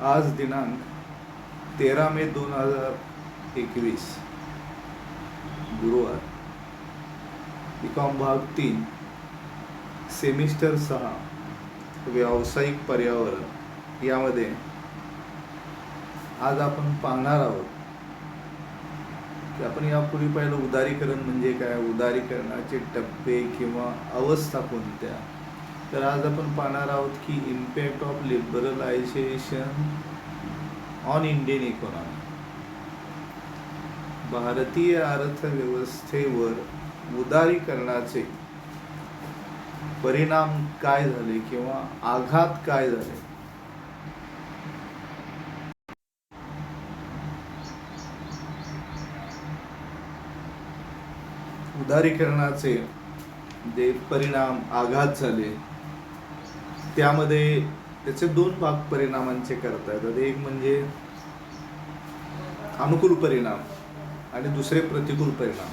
आज दिनांक 13 मे 2021 गुरुवार. BCom भाग 3 सेमिस्टर 6 व्यावसायिक पर्यावरण यामध्ये आज आपण पाहणार आहोत की आपण यापूर्वी पाहिलं उदारीकरण म्हणजे काय, उदारीकरणाचे टप्पे किंवा अवस्था कोणत्या. तर आज आपण पाहणार आहोत की impact of liberalisation on Indian economy. भारतीय अर्थव्यवस्थेवर उदारीकरणाचे परिणाम काय झाले किंवा आघात काय झाले. उदारीकरणाचे जे परिणाम आघात झाले त्यामध्ये त्याचे दोन भाग परिणामांचे करता येतात. एक म्हणजे अनुकूल परिणाम आणि दुसरे प्रतिकूल परिणाम.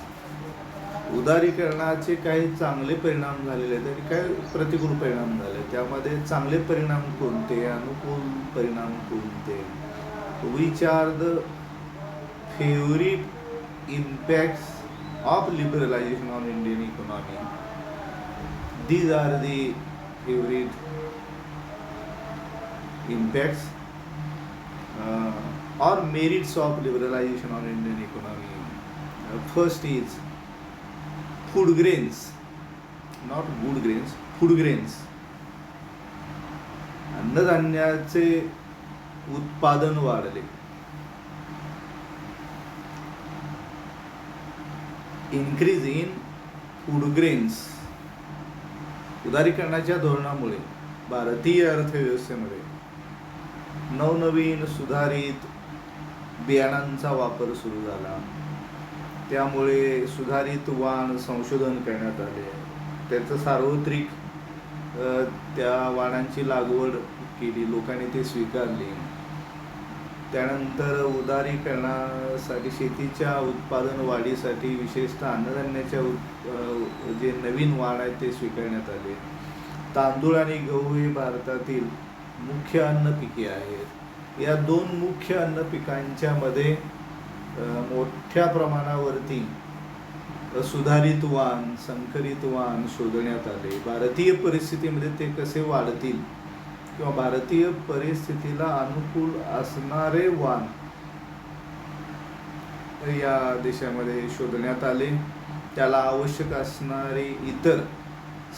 उदारीकरणाचे काही चांगले परिणाम झालेले आहेत आणि काही प्रतिकूल परिणाम झाले. त्यामध्ये चांगले परिणाम कोणते, अनुकूल परिणाम कोणते. Which are the favourite impacts of liberalization on Indian economy. These are the favorite impacts or merits of liberalization on Indian economy. First is food grains, not good grains, food grains. अन्नधान्याचे उत्पादन वाढले. Increase in food grains. उदारीकरणाच्या धोरणामुळे भारतीय अर्थव्यवस्थेमध्ये नवनवीन सुधारित बियाणांचा वापर सुरू झाला. त्यामुळे सुधारित वाण संशोधन करण्यात आले. त्याचं सार्वत्रिक त्या वाणांची लागवड केली, लोकांनी ते स्वीकारली. त्यानंतर उदारीकरणासाठी शेतीच्या उत्पादन वाढीसाठी विशेषतः अन्नधान्याच्या जे नवीन वाण आहेत ते स्वीकारण्यात आले. तांदूळ आणि गहू हे भारतातील मुख्य अन्न पिके आहेत. या दोन मुख्य अन्न पिकांच्या मध्ये मोठ्या प्रमाणावरती सुधारित वाण, संकरित वाण शोधण्यात आले. भारतीय परिस्थितीमध्ये ते कसे वाढतील किंवा भारतीय परिस्थितीला अनुकूल असणारे वाण या देशामध्ये शोधण्यात आले. त्याला आवश्यक असणारी इतर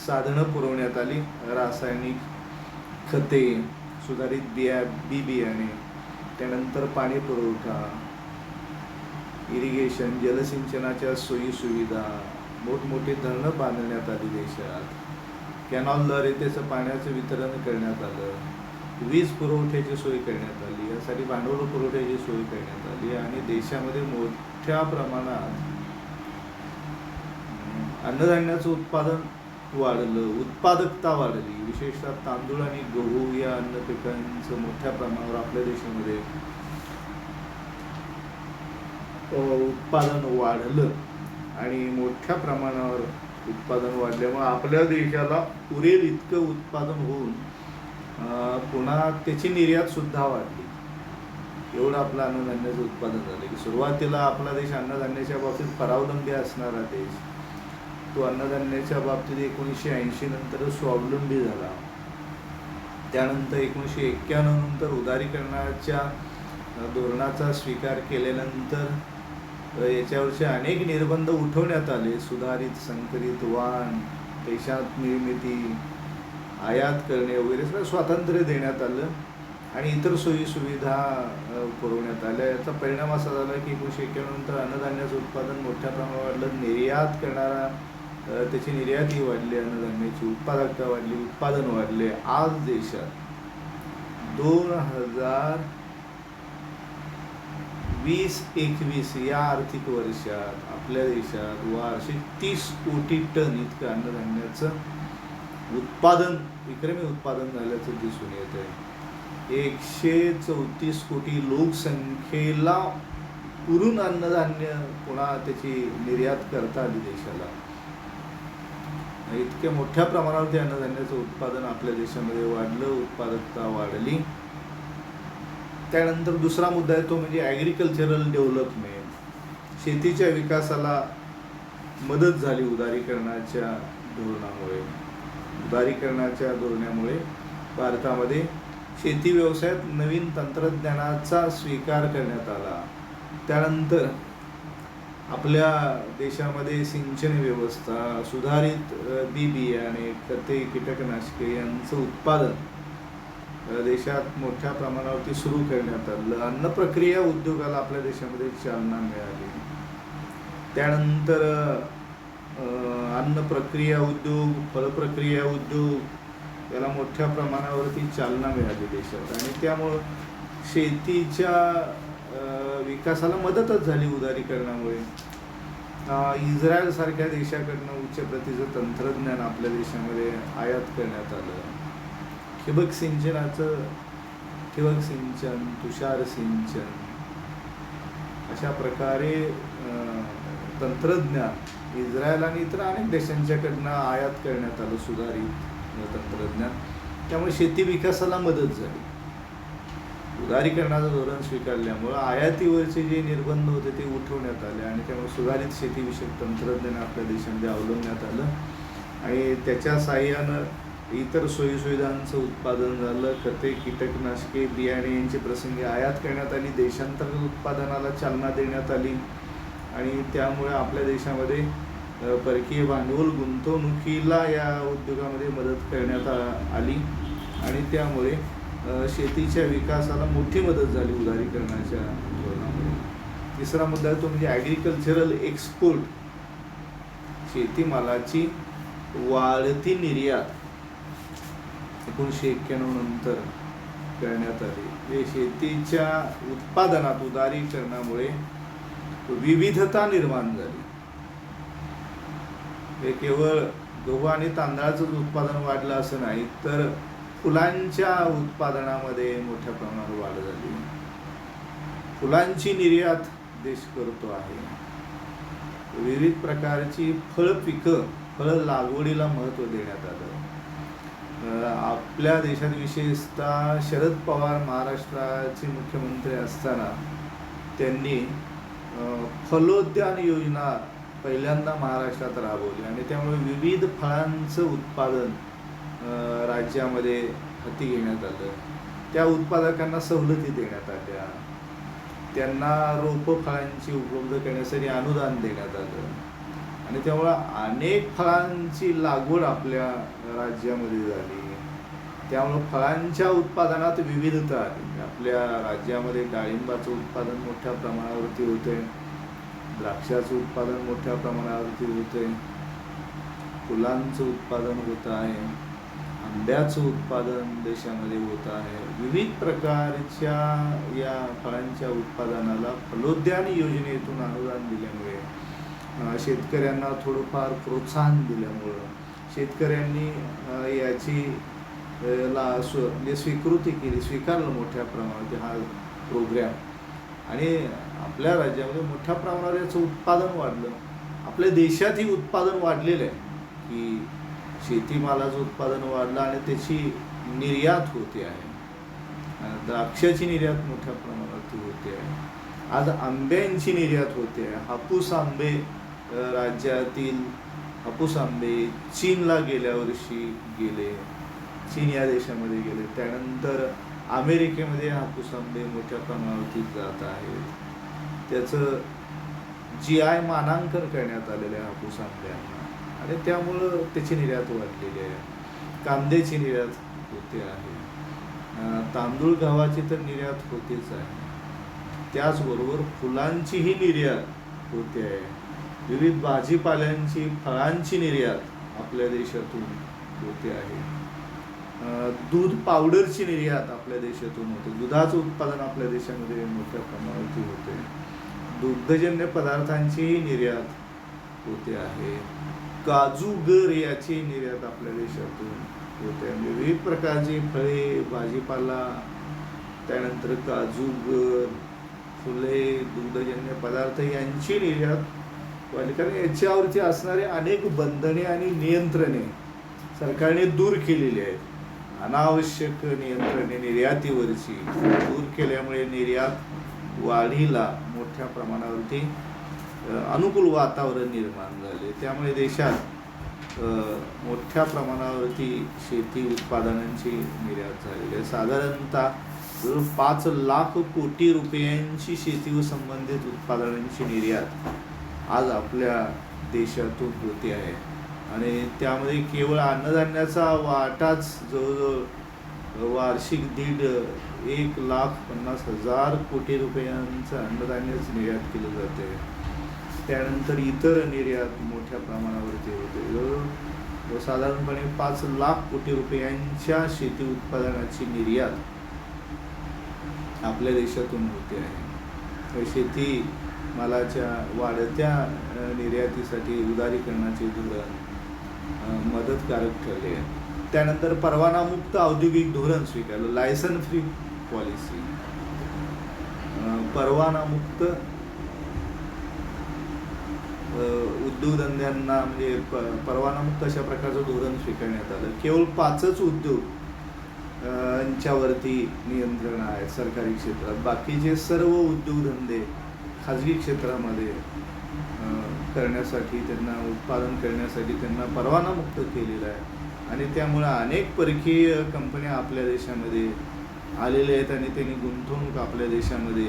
साधनं पुरवण्यात आली. रासायनिक खते, सुधारित बियाणे, त्यानंतर पाणी पुरवठा, इरिगेशन, जलसिंचनाच्या सोयी सुविधा, मोठमोठी धरणं बांधण्यात आली देशात. कॅनॉलद्वारे त्याचं पाण्याचं वितरण करण्यात आलं. वीज पुरवठ्याची सोय करण्यात आली. यासाठी भांडवल पुरवठ्याची सोय करण्यात आली आणि देशामध्ये मोठ्या प्रमाणात अन्नधान्याचं उत्पादन वाढलं, उत्पादकता वाढली. विशेषतः तांदूळ आणि गहू या अन्न पिकांचं मोठ्या प्रमाणावर आपल्या देशामध्ये उत्पादन वाढलं आणि मोठ्या प्रमाणावर उत्पादन वाढल्यामुळे आपल्या देशाला पुरेल इतकं उत्पादन होऊन पुन्हा त्याची निर्यात सुद्धा वाढली. एवढं आपलं अन्नधान्याचं उत्पादन झालं की सुरुवातीला आपला देश अन्नधान्याच्या बाबतीत परावलंबी असणारा देश, तो अन्नधान्याच्या बाबतीत 1980 नंतर स्वावलंबी झाला. त्यानंतर 1991 नंतर उदारीकरणाच्या धोरणाचा स्वीकार केल्यानंतर याच्यावरचे अनेक निर्बंध उठवण्यात आले. सुधारित संकरित वाण, देशात निर्मिती, आयात करणे वगैरे सगळं स्वातंत्र्य देण्यात आलं आणि इतर सोयी सुविधा पुरवण्यात आल्या. याचा परिणाम असा झाला की 1991 नंतर अन्नधान्याचं उत्पादन मोठ्या प्रमाणात वाढलं. निर्यात करणारा त्याची निर्यातही वाढली, अन्नधान्याची उत्पादकता वाढली, उत्पादन वाढले. आज देशात 2020-21 या आर्थिक वर्षात आपल्या देशात वार्षिक 30 कोटी टन इतकं अन्नधान्याचं उत्पादन, विक्रमी उत्पादन झाल्याचं दिसून येत आहे. 134 कोटी लोकसंख्येला पुरून अन्नधान्य पुन्हा त्याची निर्यात करता आली देशाला. इतक्या मोठ्या प्रमाणावरती अन्नधान्याचं उत्पादन आपल्या देशामध्ये वाढलं, उत्पादकता वाढली त्यानंतर दुसरा मुद्दा आहे तो म्हणजे ॲग्रिकल्चरल डेव्हलपमेंट. शेतीच्या विकासाला मदत झाली उदारीकरणाच्या धोरणामुळे. उदारीकरणाच्या धोरणामुळे भारतामध्ये शेती व्यवसायात नवीन तंत्रज्ञानाचा स्वीकार करण्यात आला. त्यानंतर आपल्या देशामध्ये सिंचन व्यवस्था, सुधारित बी बियाणे, खते, कीटकनाशके यांचं उत्पादन देशात मोठ्या प्रमाणावरती सुरू करण्यात आलं. अन्न प्रक्रिया उद्योगाला आपल्या देशामध्ये चालना मिळाली. त्यानंतर अन्न प्रक्रिया उद्योग, फळप्रक्रिया उद्योग याला मोठ्या प्रमाणावरती चालना मिळाली देशात, आणि त्यामुळं शेतीच्या विकासाला मदतच झाली उदारीकरणामुळे. इस्रायल सारख्या देशाकडनं उच्च प्रतीचं तंत्रज्ञान आपल्या देशामध्ये आयात करण्यात आलं. ठिबक सिंचन, तुषार सिंचन अशा प्रकारे तंत्रज्ञान इस्रायल आणि इतर अनेक देशांच्याकडनं आयात करण्यात आलं, सुधारित तंत्रज्ञान. त्यामुळे शेती विकासाला मदत झाली. उदारीकरणाचं धोरण स्वीकारल्यामुळं आयातीवरचे जे निर्बंध होते ते उठवण्यात आले, आणि त्यामुळे सुधारित शेतीविषयक तंत्रज्ञान आपल्या देशामध्ये अवलंबण्यात आलं, आणि त्याच्या साहाय्यानं इतर सोयीसुविधांचं उत्पादन झालं. खते, कीटकनाशके, बियाणे यांची प्रसंगी आयात करण्यात आली. देशांतर्गत उत्पादनाला चालना देण्यात आली, आणि त्यामुळे आपल्या देशामध्ये परकीय भांडवल गुंतवणुकीला या उद्योगामध्ये मदत करण्यात आली, आणि त्यामुळे शेतीच्या विकासाला मोठी मदत झाली उदारीकरणाच्या धोरणामुळे. तिसरा मुद्दा तो म्हणजे ॲग्रिकल्चरल एक्सपोर्ट. शेतीमालाची वाढती निर्यात 1991 नंतर करण्यात आली. हे शेतीच्या उत्पादनात उदारीकरणामुळे विविधता निर्माण झाली. हे केवळ गहू आणि तांदळाचंच उत्पादन वाढलं असं नाही, तर फुलांच्या उत्पादनामध्ये मोठ्या प्रमाणावर वाढ झाली. फुलांची निर्यात देश करतो आहे. विविध प्रकारची फळ लागवडीला महत्त्व देण्यात आलं. आपल्या देशात विशेषतः शरद पवार महाराष्ट्राचे मुख्यमंत्री असताना त्यांनी फलोद्यान योजना पहिल्यांदा महाराष्ट्रात राबवली, आणि त्यामुळे विविध फळांचं उत्पादन राज्यामध्ये हाती घेण्यात आलं. त्या उत्पादकांना सवलती देण्यात आल्या. त्यांना रोपं फळांची उपलब्ध करण्यासाठी अनुदान देण्यात आलं, आणि त्यामुळं अनेक फळांची लागवड आपल्या राज्यामध्ये झाली. त्यामुळं फळांच्या उत्पादनात विविधता आली. आपल्या राज्यामध्ये डाळिंबाचं उत्पादन मोठ्या प्रमाणावरती होते, द्राक्षाचं उत्पादन मोठ्या प्रमाणावरती होते, फुलांचं उत्पादन होत आहे, आंब्याचं उत्पादन देशामध्ये होत आहे. विविध प्रकारच्या या फळांच्या उत्पादनाला फलोद्यान योजनेतून अनुदान दिल्यामुळे, शेतकऱ्यांना थोडंफार प्रोत्साहन दिल्यामुळं शेतकऱ्यांनी याची स्वीकृती केली, स्वीकारलं मोठ्या प्रमाणात हा प्रोग्रॅम, आणि आपल्या राज्यामध्ये मोठ्या प्रमाणावर याचं उत्पादन वाढलं. आपल्या देशातही उत्पादन वाढलेलं आहे, की शेतीमालाचं उत्पादन वाढलं आणि त्याची निर्यात होते आहे. द्राक्षाची निर्यात मोठ्या प्रमाणात होते आहे. आज आंब्यांची निर्यात होते आहे. हापूस आंबे, राज्यातील हापूस आंबे चीनला गेल्या वर्षी गेले, चीन या देशामध्ये गेले. त्यानंतर अमेरिकेमध्ये हापूस आंबे मोठ्या प्रमाणावरती जात आहेत. त्याचं GI मानांकन करण्यात आलेलं आहे हापूस आंब्यांना, आणि त्यामुळं त्याची निर्यात वाढलेली आहे. कांद्याची निर्यात होते आहे. तांदूळ गव्हाची तर निर्यात होतेच आहे. त्याचबरोबर फुलांचीही निर्यात होते आहे. विविध भाजीपाल्यांची, फळांची निर्यात आपल्या देशातून होते आहे. दूध पावडरची निर्यात आपल्या देशातून होते. दुधाचं उत्पादन आपल्या देशामध्ये मोठ्या प्रमाणावरती होते. दुग्धजन्य पदार्थांचीही निर्यात होते आहे. काजू गर याची निर्यात आपल्या देशातून होते. विविध प्रकारची फळे, भाजीपाला, त्यानंतर काजू गर, फुले, दुग्धजन्य पदार्थ यांची निर्यात वाढली. कारण याच्यावरती असणारे अनेक बंधने आणि नियंत्रणे सरकारने दूर केलेली आहेत, अनावश्यक नियंत्रणे निर्यातीवरची दूर केल्यामुळे निर्यात वाढीला मोठ्या प्रमाणावरती अनुकूल वातावरण निर्माण झाले. त्यामुळे देशात मोठ्या प्रमाणावरती शेती उत्पादनांची निर्यात झालेली आहे. साधारणतः 5 लाख कोटी रुपयांची शेती व संबंधित उत्पादनांची निर्यात आज आपल्या देशातून होते आहे. आणि त्यामध्ये केवळ अन्नधान्याचा वाटाच जवळजवळ वार्षिक 1,50,000 कोटी रुपयांचं अन्नधान्यच निर्यात केलं जाते. त्यानंतर इतर निर्यात मोठ्या प्रमाणावरती होते. जवळजवळ साधारणपणे 5 लाख कोटी रुपयांच्या शेती उत्पादनाची निर्यात आपल्या देशातून होते आहे. शेती मालाच्या वाढत्या निर्यातीसाठी उदारीकरणाचे धोरण मदतकारक ठरले आहे. त्यानंतर परवानामुक्त औद्योगिक धोरण स्वीकारलं, लायसन फ्री पॉलिसी. परवानामुक्त उद्योगधंद्यांना म्हणजे परवानामुक्त अशा प्रकारचं धोरण स्वीकारण्यात आलं. केवळ 5च उद्योग यांच्यावरती नियंत्रण आहे सरकारी क्षेत्रात. बाकीचे सर्व उद्योगधंदे खाजगी क्षेत्रामध्ये करण्यासाठी, त्यांना उत्पादन करण्यासाठी त्यांना परवानामुक्त केलेला आहे. आणि त्यामुळे अनेक परकीय कंपन्या आपल्या देशामध्ये आलेल्या आहेत आणि त्यांनी गुंतवणूक आपल्या देशामध्ये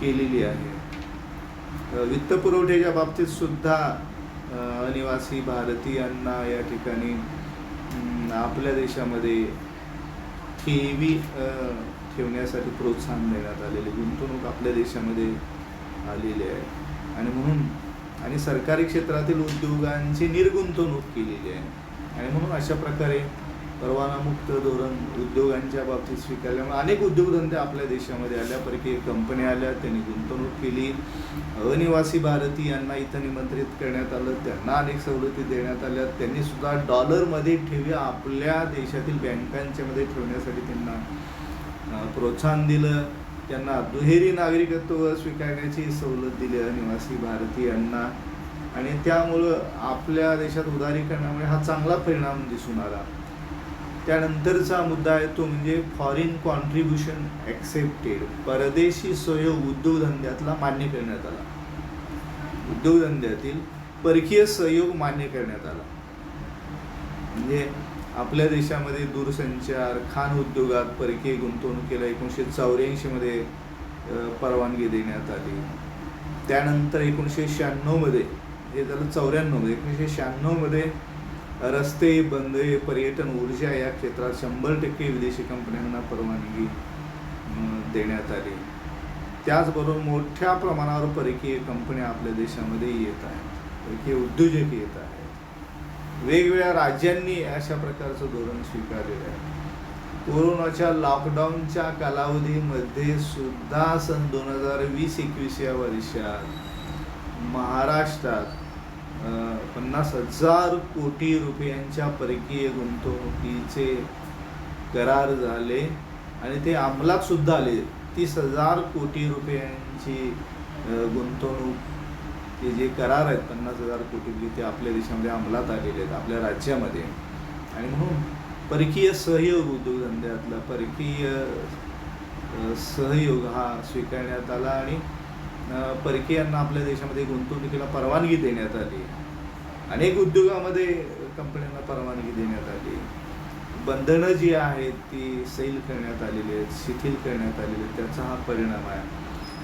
केलेली आहे. वित्तपुरवठ्याच्या बाबतीत सुद्धा अनिवासी भारतीयांना या ठिकाणी आपल्या देशामध्ये ठेवी ठेवण्यासाठी प्रोत्साहन देण्यात आलेले, गुंतवणूक आपल्या देशामध्ये आलेली आहे. आणि म्हणून आणि सरकारी क्षेत्रातील उद्योगांची निर्गुंतवणूक केलेली आहे. आणि म्हणून अशा प्रकारे परवानामुक्त धोरण उद्योगांच्या बाबतीत स्वीकारल्यामुळे अनेक उद्योगधंदे आपल्या देशामध्ये आल्या, परकीय कंपन्या आल्या, त्यांनी गुंतवणूक केली. अनिवासी भारतीयांना इथं निमंत्रित करण्यात आलं, त्यांना अनेक सवलती देण्यात आल्या. त्यांनी सुद्धा डॉलरमध्ये ठेवी आपल्या देशातील बँकांच्यामध्ये ठेवण्यासाठी त्यांना प्रोत्साहन दिलं. त्यांना दुहेरी नागरिकत्व स्वीकारण्याची सवलत दिली अनिवासी भारतीयांना. आणि त्यामुळं आपल्या देशात उदारीकरणामुळे हा चांगला परिणाम दिसून आला. त्यानंतरचा मुद्दा आहे तो म्हणजे फॉरेन कॉन्ट्रीब्युशन ॲक्सेप्टेड, परदेशी सहयोग उद्योगधंद्यातला मान्य करण्यात आला. उद्योगधंद्यातील परकीय सहयोग मान्य करण्यात आला. म्हणजे आपल्या देशामध्ये दूरसंचार, खाण उद्योगात परकीय गुंतवणुकीला 1984 मध्ये परवानगी देण्यात आली. त्यानंतर 1996 मध्ये, हे झालं 94 मध्ये, 1996 मध्ये रस्ते, बंदरे, पर्यटन, ऊर्जा या क्षेत्रात 100% विदेशी कंपन्यांना परवानगी देण्यात आली. त्याचबरोबर मोठ्या प्रमाणावर परकीय कंपन्या आपल्या देशामध्ये येत आहेत, परकीय उद्योजक येत आहेत. वेगवेगळ्या राज्यांनी अशा प्रकारचं धोरण स्वीकारलेलं आहे. कोरोनाच्या लॉकडाऊनच्या कालावधीमध्ये सुद्धा सन 2020-21 या वर्षात महाराष्ट्रात 50,000 कोटी रुपयांच्या परकीय गुंतवणुकीचे करार झाले आणि ते अंमलात सुद्धा आले. 30,000 कोटी रुपयांची गुंतवणूक हे जे करार आहेत 50,000 कोटी ते आपल्या देशामध्ये अंमलात आलेले आहेत, आपल्या राज्यामध्ये. आणि म्हणून परकीय सहयोग उद्योगधंद्यातला परकीय सहयोग हा स्वीकारण्यात आला आणि परकीयांना आपल्या देशामध्ये गुंतवणुकीला परवानगी देण्यात आली. अनेक उद्योगामध्ये कंपन्यांना परवानगी देण्यात आली. बंधनं जी आहेत ती सैल करण्यात आलेली आहेत, शिथिल करण्यात आलेली आहेत. त्याचा हा परिणाम आहे.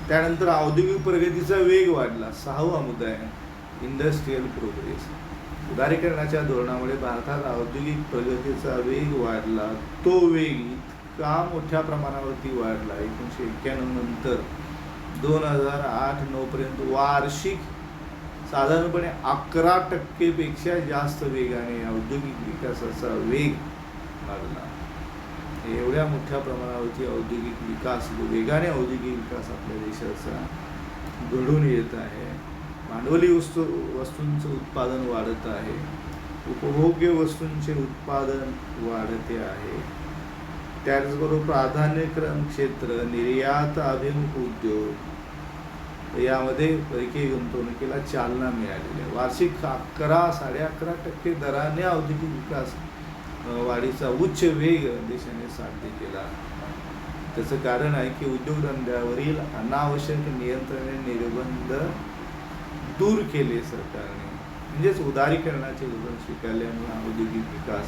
त्यानंतर औद्योगिक प्रगतीचा वेग वाढला. 6वा मुद्दा आहे इंडस्ट्रीयल प्रोग्रेस. उदारीकरणाच्या धोरणामुळे भारतात औद्योगिक प्रगतीचा वेग वाढला. तो वेग इतका मोठ्या प्रमाणावरती वाढला 1991 नंतर 2008-9 पर्यंत वार्षिक साधारणपणे 11% पेक्षा जास्त वेगाने औद्योगिक विकासाचा वेग वाढला. एवढ्या मोठ्या प्रमाणावरती औद्योगिक विकास, वेगाने औद्योगिक विकास आपल्या देशाचा घडून येत आहे. भांडवली वस्तूंचं उत्पादन वाढत आहे, उपभोग्य वस्तूंचे उत्पादन वाढते आहे. त्याचबरोबर प्राधान्यक्रम क्षेत्र, निर्यात अभिमुख उद्योग यामध्ये परकीय गुंतवणुकीला चालना मिळालेली आहे. वार्षिक 11-11.5% दराने औद्योगिक विकास वाढीचा उच्च वेग देशाने साध्य केला. त्याचं कारण आहे की उद्योगधंद्यावरील अनावश्यक नियंत्रणे निर्बंध दूर केले सरकारने. म्हणजेच उदारीकरणाचे धोरण स्वीकारल्यामुळे औद्योगिक विकास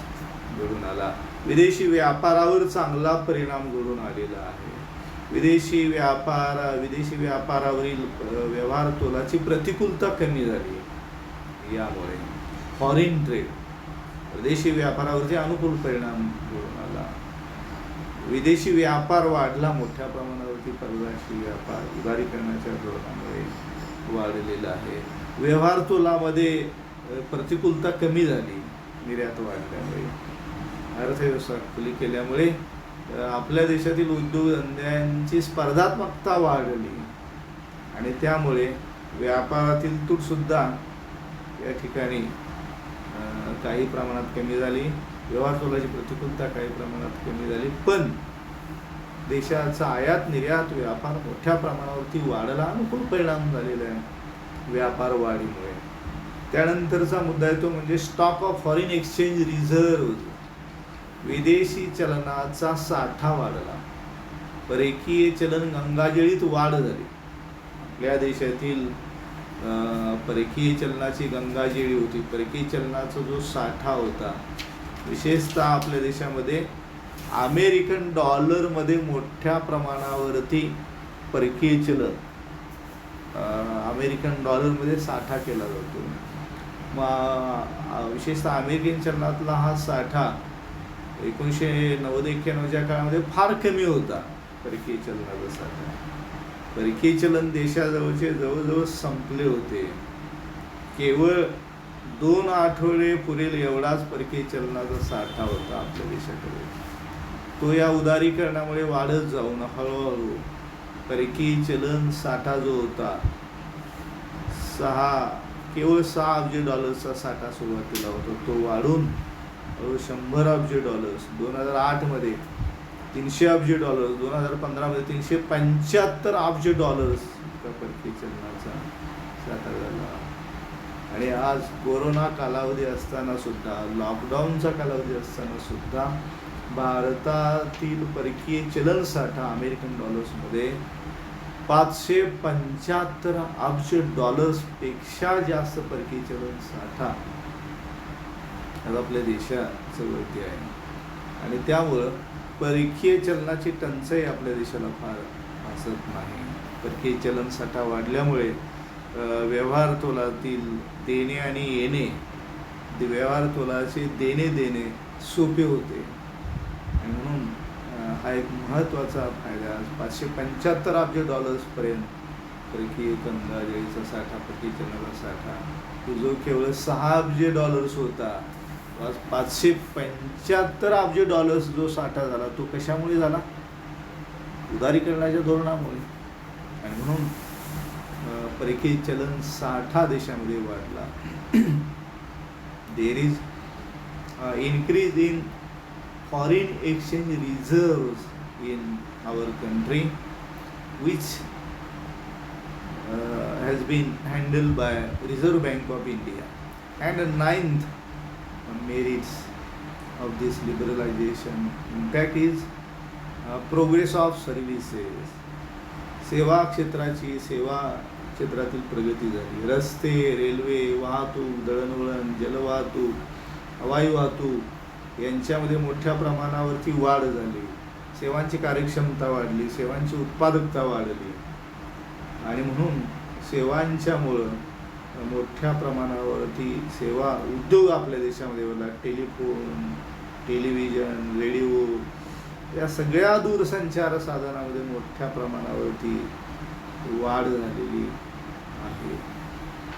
घडून आला. विदेशी व्यापारावर चांगला परिणाम घडून आलेला आहे. विदेशी व्यापारावरील व्यवहार तोलाची प्रतिकूलता कमी झाली. यामुळे फॉरेन ट्रेड, विदेशी व्यापारावरती अनुकूल परिणाम घडून आला. विदेशी व्यापार वाढला मोठ्या प्रमाणावरती. परराष्ट्रीय व्यापार उदारीकरणाच्या धोरणामुळे वाढलेला आहे. व्यवहार तोलामध्ये प्रतिकूलता कमी झाली निर्यात वाढल्यामुळे. अर्थव्यवस्था खुली केल्यामुळे आपल्या देशातील उद्योगधंद्यांची स्पर्धात्मकता वाढली आणि त्यामुळे व्यापारातील तूटसुद्धा या ठिकाणी काही प्रमाणात कमी झाली. व्यवहार तोलाची प्रतिकूलता काही प्रमाणात कमी झाली. पण देशाचा आयात निर्यात व्यापार मोठ्या प्रमाणावरती वाढला, अनुकूल परिणाम झालेला आहे व्यापार वाढीमुळे. त्यानंतरचा मुद्दा आहे तो म्हणजे stock of foreign exchange reserve. विदेशी चलनाचा साठा वाढला. परकीय चलन गंगाजळीत वाढ झाली. आपल्या देशातील परकीय चलनाची गंगाजळी होती. परकीय चलनाचा जो साठा होता, विशेषतः आपल्या देशामध्ये अमेरिकन डॉलरमध्ये मोठ्या प्रमाणावरती परकीय चलन अमेरिकन डॉलरमध्ये साठा केला जातो. विशेषतः अमेरिकन चलनातला हा साठा 1990-91च्या काळामध्ये फार कमी होता. परकीय चलनाचा साठा, परकीय चलन देशाजवळचे जवळजवळ संपले होते. केवळ 2 आठवडे पुरेल एवढाच परकीय चलनाचा साठा होता आपल्या देशाकडे. तो या उदारीकरणामुळे वाढत जाऊन हळूहळू परकीय चलन साठा जो होता केवळ 6 अब्ज डॉलर्सचा साठा सुरुवातीला होता, तो वाढून 100 अब्ज डॉलर्स, 2008 मध्ये 300 अब्ज डॉलर्स, 2015 मध्ये 375 अब्ज डॉलर्स परकीय चलनाचा साठा झाला. आणि आज कोरोना कालावधी असताना सुद्धा, लॉकडाऊनचा कालावधी असताना सुद्धा भारतातील परकीय चलन साठा अमेरिकन डॉलर्समध्ये 575 अब्ज डॉलर्सपेक्षा जास्त परकीय चलन साठा आज आपल्या देशाचं वरती आहे. आणि त्यामुळं परकीय चलनाची टंचाई आपल्या देशाला फार भासत नाही. परकीय चलन साठा वाढल्यामुळे व्यवहार तोलातील देणे आणि येणे, व्यवहार तोलाचे देणे सोपे होते. आणि म्हणून हा एक महत्त्वाचा फायदा. 575 अब्ज डॉलर्सपर्यंत परकीय गंगाजळीचा साठा, परकीय चलनाचा साठा जो केवळ 6 अब्ज डॉलर्स होता, आज 575 अब्ज डॉलर्स जो साठा झाला तो कशामुळे झाला? उदारीकरणाच्या धोरणामुळे. आणि म्हणून परकीय चलन साठा देशामध्ये वाढला. There is increase in foreign exchange reserves in our country which has been handled by Reserve Bank of India. And the 9th merits of this liberalization impact is progress of services. सेवा क्षेत्रातील प्रगती झाली. रस्ते, railway, वाहतूक, दळणवळण, जलवाहतूक, हवाई वाहतूक यांच्यामध्ये मोठ्या प्रमाणावरती वाढ झाली. सेवांची कार्यक्षमता वाढली, सेवांची उत्पादकता वाढली. आणि म्हणून सेवांच्यामुळं मोठ्या प्रमाणावरती सेवा उद्योग आपल्या देशामध्ये वाढला. टेलिफोन, टेलिव्हिजन, रेडिओ या सगळ्या दूरसंचार साधनामध्ये मोठ्या प्रमाणावरती वाढ झालेली आहे.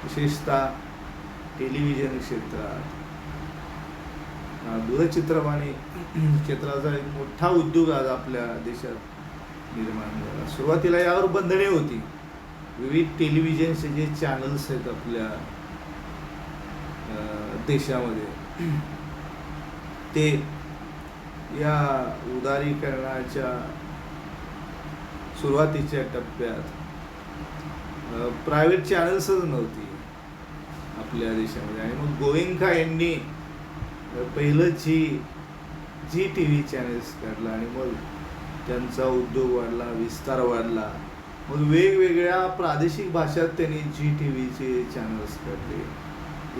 विशेषतः टेलिव्हिजन क्षेत्रात, दूरचित्रवाणी क्षेत्राचा एक मोठा उद्योग आज आपल्या देशात निर्माण झाला. सुरुवातीला यावर बंधने होती. विविध टेलिव्हिजनचे जे चॅनल्स आहेत आपल्या देशामध्ये, ते या उदारीकरणाच्या सुरुवातीच्या टप्प्यात प्रायव्हेट चॅनल्सच नव्हती आपल्या देशामध्ये. आणि मग गोएंका यांनी पहिलं जी जी टी व्ही चॅनेल्स काढला आणि मग त्यांचा उद्योग वाढला, विस्तार वाढला. मग वेगवेगळ्या प्रादेशिक भाषात त्यांनी जी टी व्हीचे चॅनल्स काढले,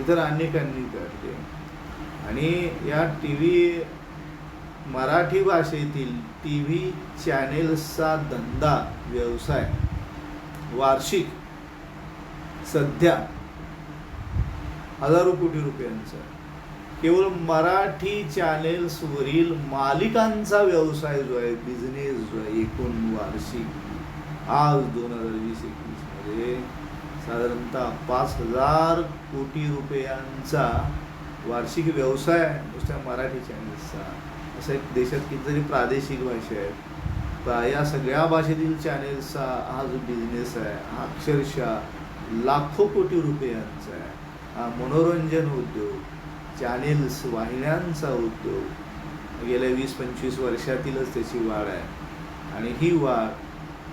इतर अनेकांनी काढले. आणि या टी व्ही मराठी भाषेतील टी व्ही चॅनेल्सचा धंदा व्यवसाय वार्षिक सध्या हजारो कोटी रुपयांचा. केवळ मराठी चॅनेल्सवरील मालिकांचा व्यवसाय जो आहे, बिझनेस जो आहे, एकूण वार्षिक आज 2020-21 मध्ये साधारणतः 5,000 कोटी रुपयांचा वार्षिक व्यवसाय नुसत्या मराठी चॅनेल्सचा. असं एक देशात कितीतरी प्रादेशिक भाषा आहेत, या सगळ्या भाषेतील चॅनेल्सचा हा जो बिझनेस आहे हा अक्षरशः लाखो कोटी रुपयांचा आहे. हा मनोरंजन उद्योग, चॅनेल्स वाहिन्यांचा उद्योग गेल्या 20-25 वर्षातीलच त्याची वाढ आहे. आणि ही वाढ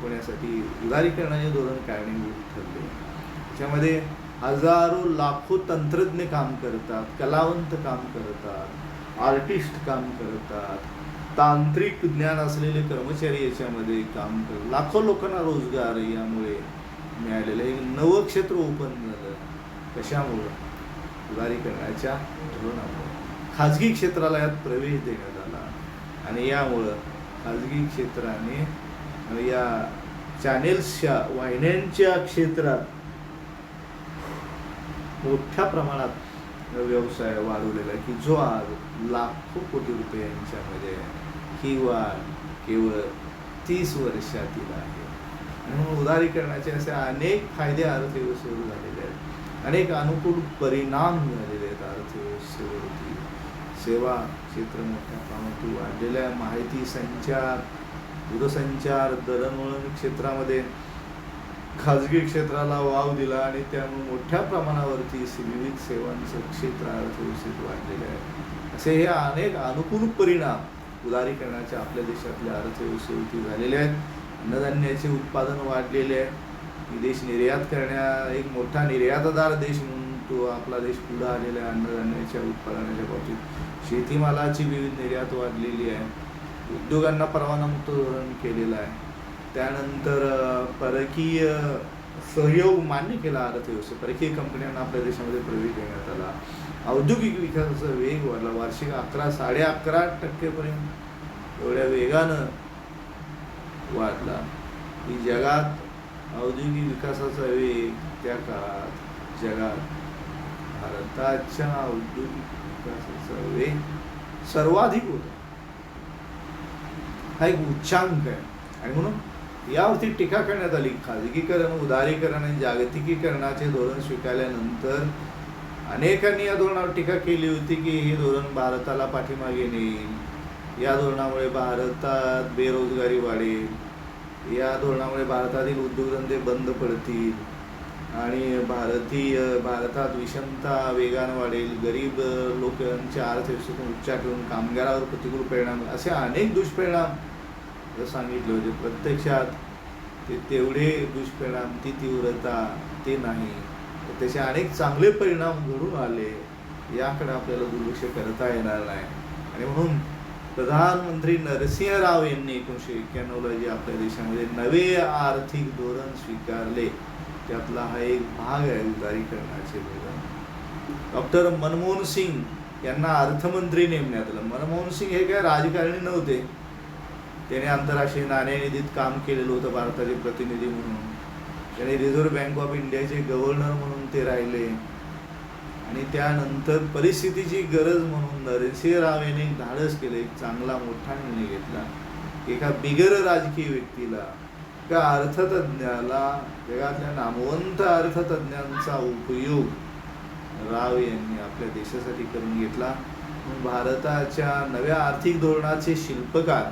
होण्यासाठी उदारीकरणाचे धोरण कारणीभूत ठरले. त्याच्यामध्ये हजारो लाखो तंत्रज्ञ काम करतात, कलावंत काम करतात, आर्टिस्ट काम करतात, तांत्रिक ज्ञान असलेले कर्मचारी याच्यामध्ये काम करतात. लाखो लोकांना रोजगार यामुळे मिळालेलं एक नवं क्षेत्र ओपन झालं. कशामुळं? उदारीकरणाच्या धोरणामुळे. खाजगी क्षेत्राला यात प्रवेश देण्यात आला आणि यामुळं खाजगी क्षेत्राने या चॅनेल्सच्या वाहिन्यांच्या क्षेत्रात मोठ्या प्रमाणात व्यवसाय वाढवलेला आहे की जो आज लाखो कोटी रुपयांच्यामध्ये ही वाढ केवळ 30 वर्षातील आहे. म्हणून उदारीकरणाचे असे अनेक फायदे अर्थव्यवस्थेवर झालेले आहेत, अनेक अनुकूल परिणाम झालेले आहेत अर्थव्यवस्थेवरती. सेवा क्षेत्र मोठ्या प्रमाणात वाढलेलं आहे. माहिती संचार, दूरसंचार, दळणवळण क्षेत्रामध्ये खाजगी क्षेत्राला वाव दिला आणि त्यामुळे मोठ्या प्रमाणावरती विविध सेवांचं क्षेत्र अर्थव्यवस्थेत वाढलेलं आहे. असे हे अनेक अनुकूल परिणाम उदारीकरणाचे आपल्या देशातल्या अर्थव्यवस्थेवरती झालेले आहेत. अन्नधान्याचे उत्पादन वाढलेले आहे. देश निर्यात एक मोठा निर्यातदार देश म्हणून तो आपला देश पुढे आलेला आहे अन्नधान्याच्या उत्पादनाच्या बाबतीत. शेतीमालाची विविध निर्यात वाढलेली आहे. उद्योगांना परवानामुक्त धोरण केलेलं आहे. त्यानंतर परकीय सहयोग मान्य केला अर्थव्यवस्थेत. परकीय कंपन्यांना आपल्या देशामध्ये प्रवेश देण्यात आला. औद्योगिक विकासाचा वेग वाढला. वार्षिक 11-11.5% एवढ्या वेगानं वाढला की जगात औद्योगिक विकासाचा वेग त्या काळात जगात भारताच्या औद्योगिक विकासाचा वेग सर्वाधिक होता. हा एक उच्चांक आहे. आणि म्हणून यावरती टीका करण्यात आली. खाजगीकरण, उदारीकरण आणि जागतिकीकरणाचे धोरण स्वीकारल्यानंतर अनेकांनी या धोरणावर टीका केली होती की हे धोरण भारताला पाठीमागे नेईल, या धोरणामुळे भारतात बेरोजगारी वाढेल, या धोरणामुळे भारतातील उद्योगधंदे बंद पडतील आणि भारतात विषमता वेगानं वाढेल, गरीब लोकांच्या अर्थव्यवस्थेतून उच्चार करून कामगारावर प्रतिकूल परिणाम, असे अनेक दुष्परिणाम सांगितले होते. प्रत्यक्षात ते तेवढे दुष्परिणाम, ती तीव्रता ते नाही, त्याचे अनेक चांगले परिणाम घडून आले. याकडे आपल्याला दुर्लक्ष करता येणार नाही. आणि म्हणून प्रधानमंत्री नरसिंह राव यांनी 1991ला जे आपल्या देशामध्ये नवे आर्थिक धोरण स्वीकारले त्यातला हा एक भाग आहे उदारीकरणाचे धोरण. डॉक्टर मनमोहन सिंग यांना अर्थमंत्री नेमण्यात आलं. मनमोहन सिंग हे काय राजकारणी नव्हते. त्याने आंतरराष्ट्रीय नाणेनिधीत काम केलेलं होतं भारताचे प्रतिनिधी म्हणून. त्याने रिझर्व्ह बँक ऑफ इंडियाचे गव्हर्नर म्हणून ते राहिले. आणि त्यानंतर परिस्थितीची गरज म्हणून नरसिंह राव यांनी एक धाडस केलं, एक चांगला मोठा निर्णय घेतला. एका बिगर राजकीय व्यक्तीला, एका अर्थतज्ञाला, जगातल्या नामवंत अर्थतज्ञांचा उपयोग राव यांनी आपल्या देशासाठी करून घेतला. भारताच्या नव्या आर्थिक धोरणाचे शिल्पकार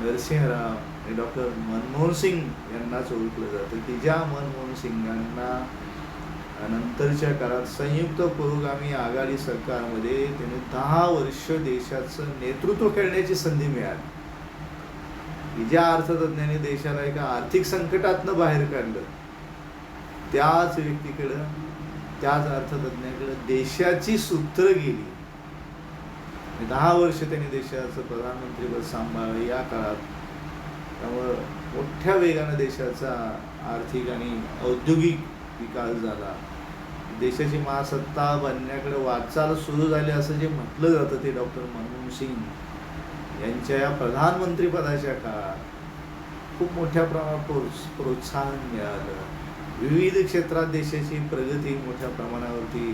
नरसिंह राव आणि डॉक्टर मनमोहन सिंग यांनाच ओळखलं जातं की ज्या मनमोहन सिंगांना नंतरच्या काळात संयुक्त पुरोगामी आघाडी सरकारमध्ये त्यांनी 10 वर्ष देशाचं नेतृत्व करण्याची संधी मिळाली. की ज्या अर्थतज्ञांनी देशाला एका आर्थिक संकटातनं बाहेर काढलं, त्याच व्यक्तीकडं, त्याच अर्थतज्ञाकडे देशाची सूत्र गेली. 10 वर्ष त्यांनी देशाचं प्रधानमंत्रीपद सांभाळलं या काळात. त्यामुळं मोठ्या वेगानं देशाचा आर्थिक आणि औद्योगिक विकास झाला. देशाची महासत्ता बनण्याकडे वाटचाल सुरू झाली असं जे म्हटलं जातं ते डॉक्टर मनमोहन सिंग यांच्या या प्रधानमंत्रीपदाच्या काळात खूप मोठ्या प्रमाणात प्रोत्साहन मिळालं. विविध क्षेत्रात देशाची प्रगती मोठ्या प्रमाणावरती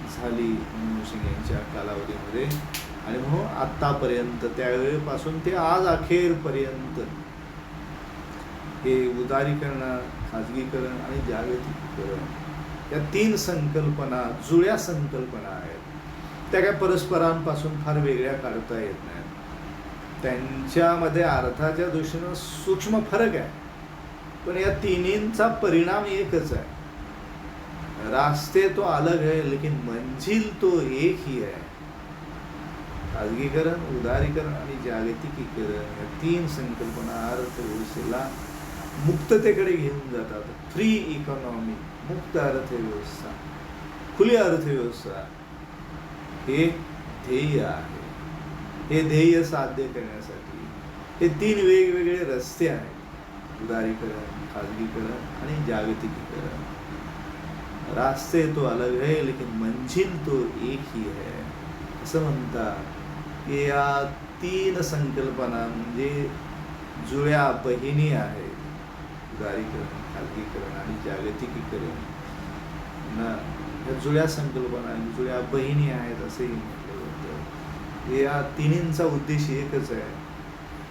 झाली मनमोहन सिंग यांच्या कालावधीमध्ये. आणि म्हणून आत्तापर्यंत त्यावेळेपासून ते आज अखेरपर्यंत हे उदारीकरण, खाजगीकरण आणि जागतिकीकरण या 3 संकल्पना जुळ्या संकल्पना आहेत. त्या काय परस्परांपासून फार वेगळ्या काढता येत नाहीत. त्यांच्यामध्ये अर्थाच्या दृष्टीनं सूक्ष्म फरक आहे, पण या तिन्हींचा परिणाम एकच आहे. रास्ते तो अलग है लेकिन मंजिल तो एक ही है. खाजगीकरण, उदारीकरण आणि जागतिकीकरण या 3 संकल्पना अर्थव्यवस्थेला मुक्ततेकडे घेऊन जातात. फ्री इकॉनॉमी, मुक्त अर्थव्यवस्था, खुली अर्थव्यवस्था हे ध्येय आहे. हे ध्येय साध्य करण्यासाठी हे 3 वेगवेगळे रस्ते आहेत: उदारीकरण, खाजगीकरण आणि जागतिकीकरण. रास्ते तो अलग है लेकिन मंजिल तो एक ही है असं म्हणतात. की या 3 संकल्पना म्हणजे जुळ्या बहिणी आहेत. उदारीकरण, खाजगीकरण आणि जागतिकीकरण ना या जुळ्या संकल्पना, जुळ्या बहिणी आहेत असेही म्हटलं जातं. या तिन्हींचा उद्देश एकच आहे: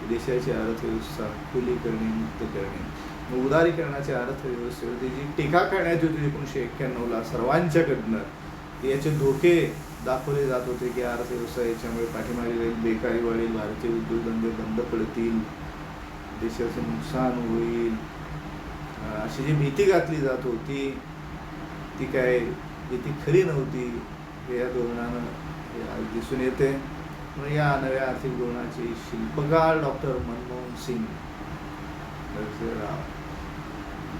देशाची अर्थव्यवस्था खुली करणे, मुक्त करणे. उदारीकरणाच्या अर्थव्यवस्थेवरती जी टीका करण्यात होती 1991ला सर्वांच्याकडनं, याचे धोके दाखवले जात होते की अर्थव्यवस्था याच्यामुळे पाठीमागे जाईल, बेकारी वाढेल, भारतीय उद्योगधंदे बंद पडतील, देशाचं नुकसान होईल, अशी जी भीती घातली जात होती ती काय भीती खरी नव्हती हे या धोरणानं दिसून येते. म्हणून या नव्या आर्थिक धोरणाचे शिल्पकार डॉक्टर मनमोहन सिंग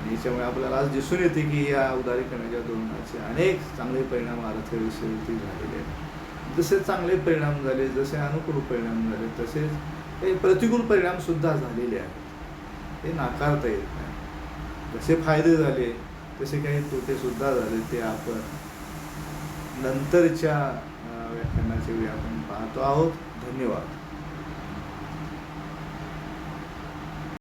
याच्यामुळे आपल्याला आज दिसून येते की या उदारीकरणाच्या धोरणाचे अनेक चांगले परिणाम अर्थव्यवस्थेवरती झालेले आहेत. जसे चांगले परिणाम झाले, जसे अनुकूल परिणाम झाले, तसेच काही प्रतिकूल परिणाम सुद्धा झालेले आहेत. हे नाकारता येत नाही. जसे फायदे झाले तसे काही तोटे सुद्धा झाले. ते आपण नंतरच्या व्याख्यानाच्या वेळी आपण पाहतो आहोत. धन्यवाद.